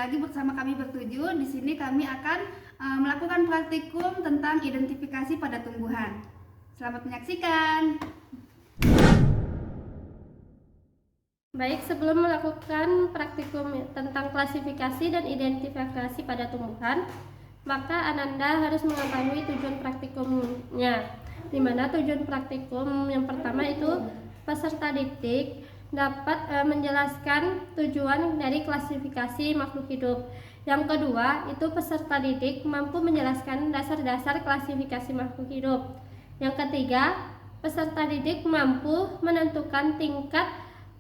lagi bersama kami bertujuh. Di sini kami akan melakukan praktikum tentang identifikasi pada tumbuhan. Selamat menyaksikan. Baik, sebelum melakukan praktikum tentang klasifikasi dan identifikasi pada tumbuhan, maka Ananda harus mengetahui tujuan praktikumnya. Di mana tujuan praktikum yang pertama itu peserta didik dapat menjelaskan tujuan dari klasifikasi makhluk hidup. Yang kedua, itu peserta didik mampu menjelaskan dasar-dasar klasifikasi makhluk hidup. Yang ketiga, peserta didik mampu menentukan tingkat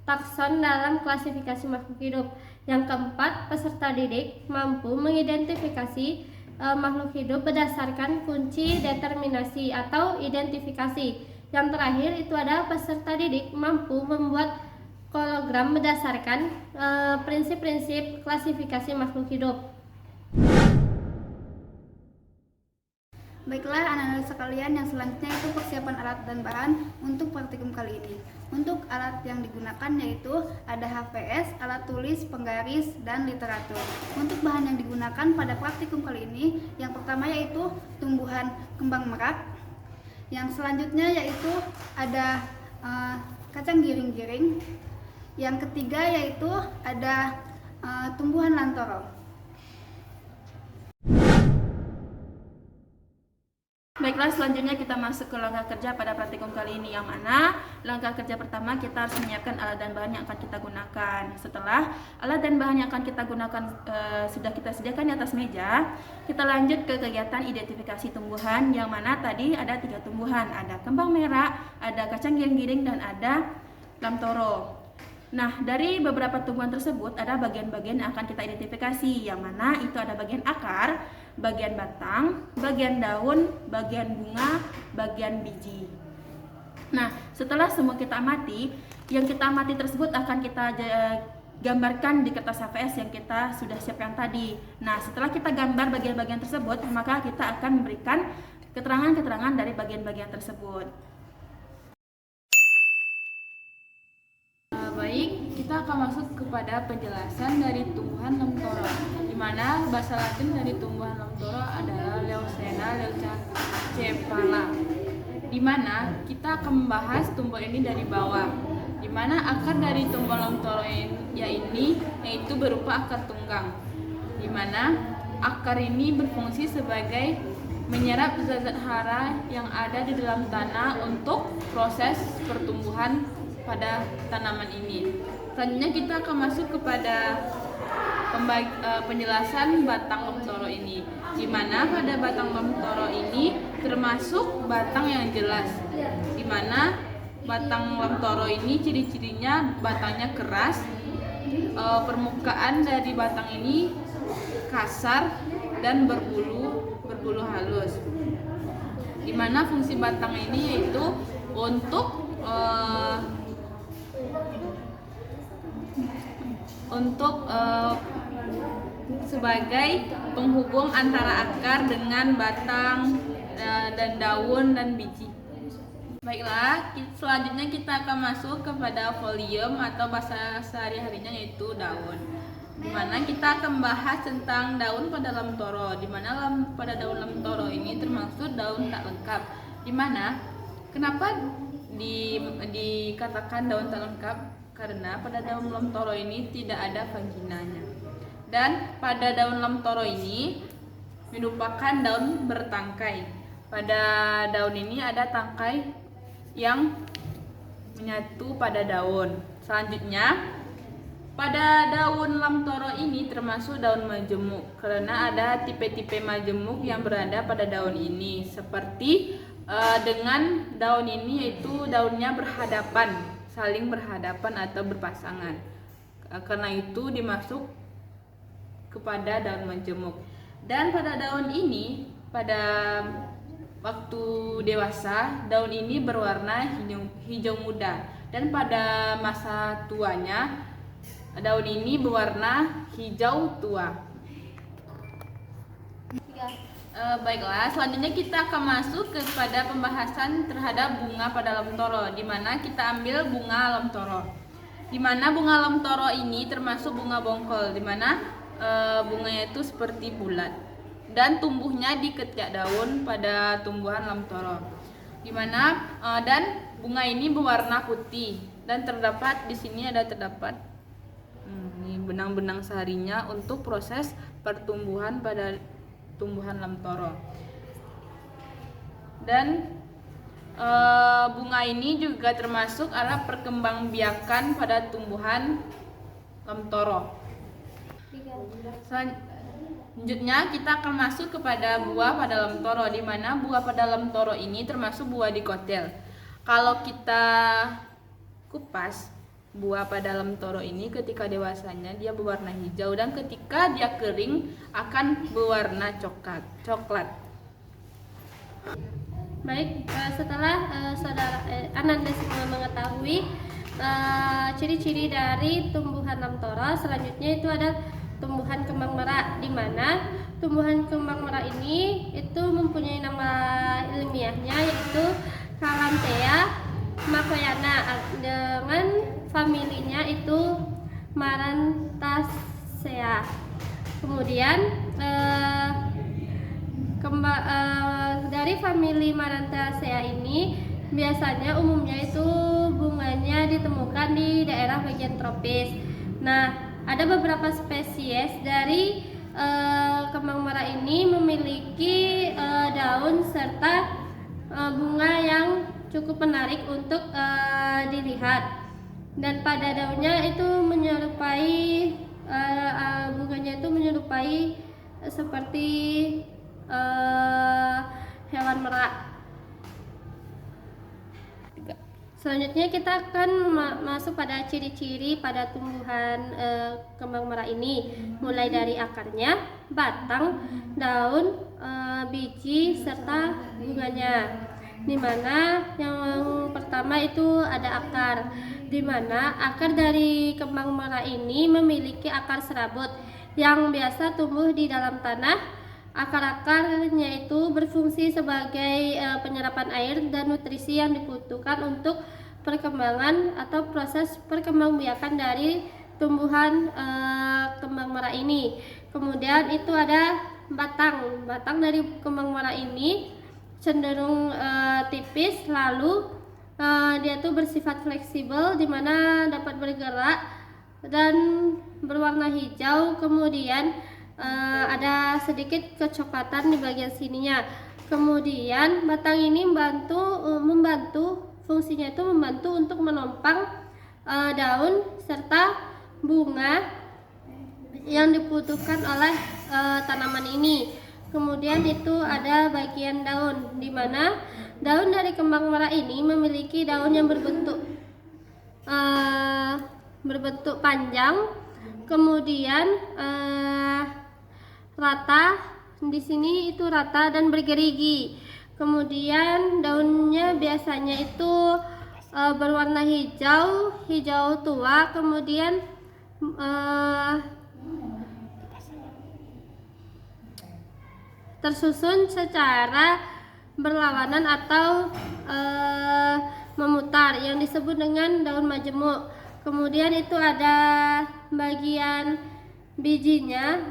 takson dalam klasifikasi makhluk hidup. Yang keempat, peserta didik mampu mengidentifikasi makhluk hidup berdasarkan kunci determinasi atau identifikasi. Yang terakhir itu ada peserta didik mampu membuat kologram berdasarkan prinsip-prinsip klasifikasi makhluk hidup. Baiklah anak-anak sekalian, yang selanjutnya itu persiapan alat dan bahan untuk praktikum kali ini. Untuk alat yang digunakan yaitu ada HVS, alat tulis, penggaris, dan literatur. Untuk bahan yang digunakan pada praktikum kali ini, yang pertama yaitu tumbuhan kembang merak. Yang selanjutnya yaitu ada kacang giring-giring. Yang ketiga yaitu ada tumbuhan lantoro. Baiklah, selanjutnya kita masuk ke langkah kerja pada praktikum kali ini, yang mana langkah kerja pertama kita harus menyiapkan alat dan bahan yang akan kita gunakan. Setelah alat dan bahan yang akan kita gunakan sudah kita sediakan di atas meja, kita lanjut ke kegiatan identifikasi tumbuhan, yang mana tadi ada 3 tumbuhan, ada kembang merah, ada kacang giring-giring, dan ada lamtoro. Nah, dari beberapa tumbuhan tersebut ada bagian-bagian yang akan kita identifikasi, yang mana itu ada bagian akar, bagian batang, bagian daun, bagian bunga, bagian biji. Nah, setelah semua kita amati, yang kita amati tersebut akan kita gambarkan di kertas HVS yang kita sudah siapkan tadi. Nah, setelah kita gambar bagian-bagian tersebut, maka kita akan memberikan keterangan-keterangan dari bagian-bagian tersebut. Baik, kita akan masuk kepada penjelasan dari tumbuhan lamtoro, di mana bahasa Latin dari tumbuhan lamtoro adalah Leucena leucancephala. Di mana kita akan membahas tumbuhan ini dari bawah, di mana akar dari tumbuhan lamtoro ini yaitu berupa akar tunggang, di mana akar ini berfungsi sebagai menyerap zat-zat hara yang ada di dalam tanah untuk proses pertumbuhan pada tanaman ini. Selanjutnya kita akan masuk kepada penjelasan batang lamtoro ini, di mana pada batang lamtoro ini termasuk batang yang jelas, di mana batang lamtoro ini ciri-cirinya batangnya keras, permukaan dari batang ini kasar dan berbulu halus, di mana fungsi batang ini yaitu untuk sebagai penghubung antara akar dengan batang dan daun dan biji. Baiklah, selanjutnya kita akan masuk kepada folium atau bahasa sehari-harinya yaitu daun, di mana kita akan membahas tentang daun pada lamtoro, di mana pada daun lamtoro ini termasuk daun tak lengkap, di mana kenapa dikatakan daun tak lengkap? Karena pada daun lamtoro ini tidak ada vaginanya. Dan pada daun lamtoro ini merupakan daun bertangkai. Pada daun ini ada tangkai yang menyatu pada daun. Selanjutnya, pada daun lamtoro ini termasuk daun majemuk, karena ada tipe-tipe majemuk yang berada pada daun ini. Seperti dengan daun ini yaitu daunnya berhadapan, saling berhadapan atau berpasangan. Karena itu dimasuk kepada daun majemuk. Dan pada daun ini, pada waktu dewasa, daun ini berwarna hijau muda. Dan pada masa tuanya, daun ini berwarna hijau tua. Baiklah, selanjutnya kita akan masuk kepada pembahasan terhadap bunga pada lamtoro, di mana kita ambil bunga lamtoro. Di mana bunga lamtoro ini termasuk bunga bongkol, di mana bunganya itu seperti bulat dan tumbuhnya di ketiak daun pada tumbuhan lamtoro. Dan bunga ini berwarna putih dan terdapat di sini terdapat ini benang-benang seharinya untuk proses pertumbuhan pada tumbuhan lamtoro. Dan bunga ini juga termasuk alat perkembangbiakan pada tumbuhan lamtoro. Selanjutnya kita akan masuk kepada buah pada lamtoro, di mana buah pada lamtoro ini termasuk buah dikotil. Kalau kita kupas buah pada lamtoro ini ketika dewasanya dia berwarna hijau dan ketika dia kering akan berwarna coklat. Baik, setelah saudara Ananda semua mengetahui ciri-ciri dari tumbuhan lamtoro, selanjutnya itu ada tumbuhan kembang merak, di mana tumbuhan kembang merak ini itu mempunyai nama ilmiahnya yaitu Kalanthea macroyana dengan familinya itu Maranthaceae. Kemudian dari famili Maranthaceae ini biasanya umumnya itu bunganya ditemukan di daerah bagian tropis. Nah, ada beberapa spesies dari kembang merak ini memiliki daun serta bunga yang cukup menarik untuk dilihat. Dan pada daunnya itu menyerupai bunganya itu menyerupai seperti hewan merak. Selanjutnya kita akan masuk pada ciri-ciri pada tumbuhan kembang merak ini, mulai dari akarnya, batang, daun, biji, serta bunganya. Dimana yang pertama itu ada akar, dimana akar dari kembang merak ini memiliki akar serabut yang biasa tumbuh di dalam tanah. Akar-akarnya itu berfungsi sebagai penyerapan air dan nutrisi yang dibutuhkan untuk perkembangan atau proses perkembangbiakan dari tumbuhan kembang merak ini. Kemudian itu ada batang. Batang dari kembang merak ini cenderung tipis, lalu dia tuh bersifat fleksibel di mana dapat bergerak dan berwarna hijau. Kemudian ada sedikit kecoklatan di bagian sininya. Kemudian batang ini membantu fungsinya itu membantu untuk menopang daun serta bunga yang dibutuhkan oleh tanaman ini. Kemudian itu ada bagian daun, di mana daun dari kembang merak ini memiliki daun yang berbentuk panjang, kemudian rata. Di sini itu rata dan bergerigi. Kemudian daunnya biasanya itu berwarna hijau tua. Kemudian tersusun secara berlawanan atau memutar yang disebut dengan daun majemuk. Kemudian itu ada bagian bijinya,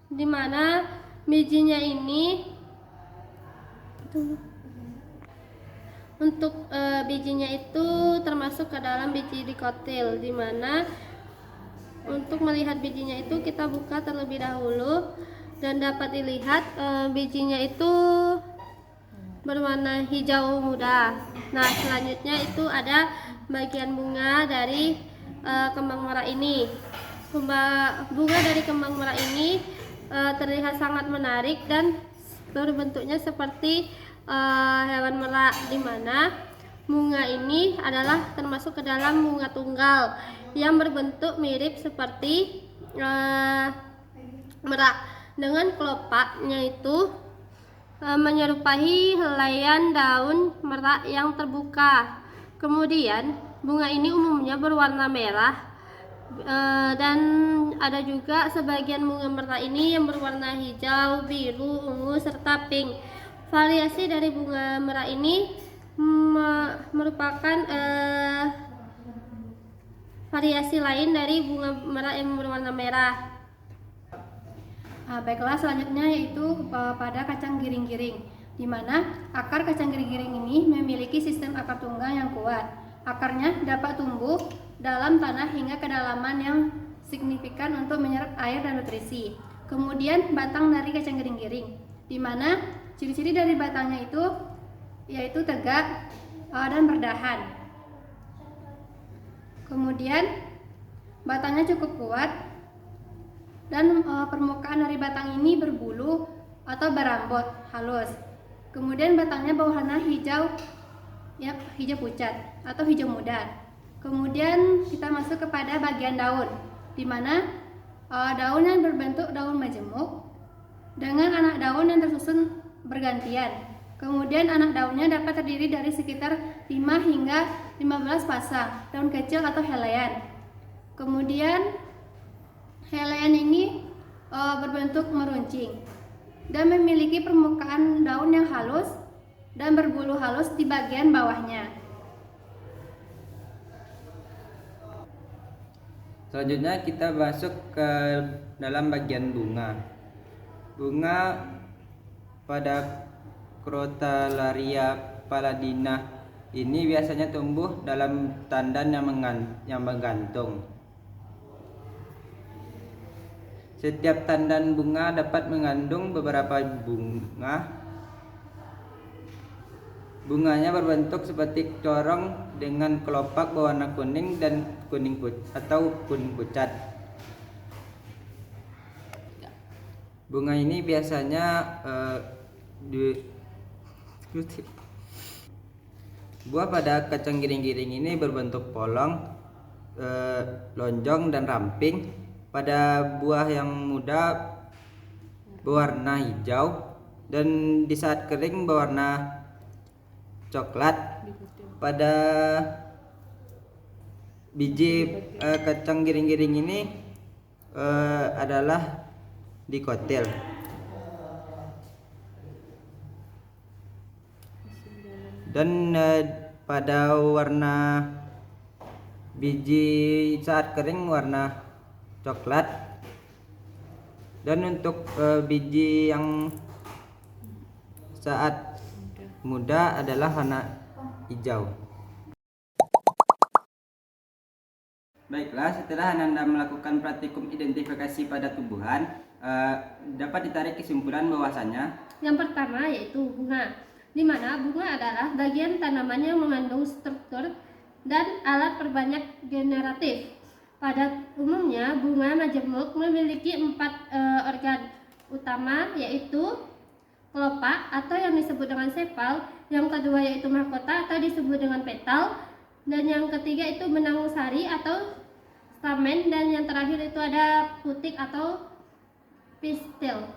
di mana bijinya ini untuk bijinya itu termasuk ke dalam biji dikotil, di mana untuk melihat bijinya itu kita buka terlebih dahulu dan dapat dilihat bijinya itu berwarna hijau muda. Nah, selanjutnya itu ada bagian bunga dari kembang merak ini. Bunga dari kembang merak ini terlihat sangat menarik dan berbentuknya seperti hewan merak, di mana bunga ini adalah termasuk ke dalam bunga tunggal yang berbentuk mirip seperti merak, dengan kelopaknya itu menyerupai helaian daun merak yang terbuka. Kemudian bunga ini umumnya berwarna merah, dan ada juga sebagian bunga merak ini yang berwarna hijau, biru, ungu, serta pink. Variasi dari bunga merak ini merupakan variasi lain dari bunga merak yang berwarna merah. Baiklah, selanjutnya yaitu pada kacang giring-giring, di mana akar kacang giring-giring ini memiliki sistem akar tunggang yang kuat. Akarnya dapat tumbuh dalam tanah hingga kedalaman yang signifikan untuk menyerap air dan nutrisi. Kemudian batang dari kacang giring-giring, di mana ciri-ciri dari batangnya itu yaitu tegak dan berdahan. Kemudian batangnya cukup kuat dan permukaan dari batang ini berbulu atau berambut halus. Kemudian batangnya berwarna hijau, ya, hijau pucat atau hijau muda. Kemudian kita masuk kepada bagian daun, di mana daun yang berbentuk daun majemuk dengan anak daun yang tersusun bergantian. Kemudian anak daunnya dapat terdiri dari sekitar 5 hingga 15 pasang daun kecil atau helaian. Kemudian helaian ini berbentuk meruncing dan memiliki permukaan daun yang halus dan berbulu halus di bagian bawahnya. Selanjutnya kita masuk ke dalam bagian bunga. Bunga pada Crotalaria paladina ini biasanya tumbuh dalam tandan yang menggantung. Setiap tandan bunga dapat mengandung beberapa bunga. Bunganya berbentuk seperti corong dengan kelopak berwarna kuning dan kuning pucat. Bunga ini biasanya buah pada kacang giring-giring ini berbentuk polong, lonjong dan ramping. Pada buah yang muda berwarna hijau dan di saat kering berwarna coklat. Pada biji kacang giring-giring ini adalah dikotil. Dan pada warna biji saat kering warna coklat, dan untuk biji yang saat muda adalah warna hijau. Baiklah, setelah Ananda melakukan praktikum identifikasi pada tumbuhan, dapat ditarik kesimpulan bahwasanya Yang pertama yaitu bunga, di mana bunga adalah bagian tanaman yang mengandung struktur dan alat perbanyak generatif. Pada umumnya, bunga majemuk memiliki 4 organ utama, yaitu kelopak atau yang disebut dengan sepal, yang kedua yaitu mahkota atau disebut dengan petal, dan yang ketiga itu benang sari atau stamen, dan yang terakhir itu ada putik atau pistil.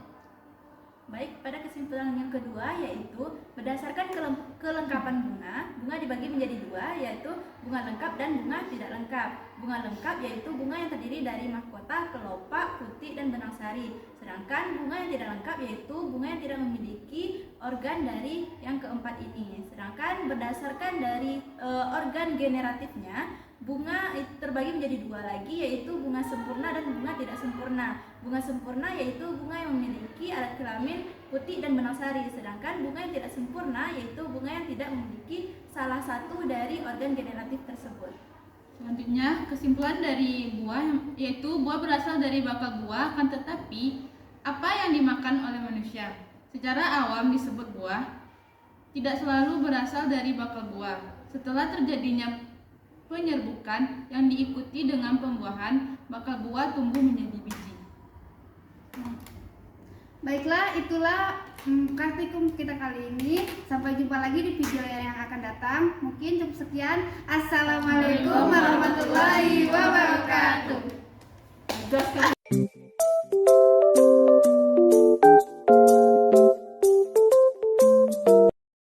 Baik, pada kesimpulan yang kedua yaitu berdasarkan kelengkapan bunga, bunga dibagi menjadi 2, yaitu bunga lengkap dan bunga tidak lengkap. Bunga lengkap yaitu bunga yang terdiri dari mahkota, kelopak, putik, dan benang sari. Sedangkan bunga yang tidak lengkap yaitu bunga yang tidak memiliki organ dari yang keempat ini. Sedangkan berdasarkan dari organ generatifnya, bunga terbagi menjadi 2 lagi, yaitu bunga sempurna dan bunga tidak sempurna. Bunga sempurna yaitu bunga yang memiliki alat kelamin, putik, dan benang sari. Sedangkan bunga yang tidak sempurna yaitu bunga yang tidak memiliki salah satu dari organ generatif tersebut. Selanjutnya, kesimpulan dari buah yaitu buah berasal dari bakal buah, akan tetapi apa yang dimakan oleh manusia secara awam disebut buah tidak selalu berasal dari bakal buah. Setelah terjadinya penyerbukan yang diikuti dengan pembuahan, bakal buah tumbuh menjadi biji. Baiklah, itulah praktikum kita kali ini. Sampai jumpa lagi di video yang akan datang. Mungkin cukup sekian. Assalamualaikum warahmatullahi wabarakatuh.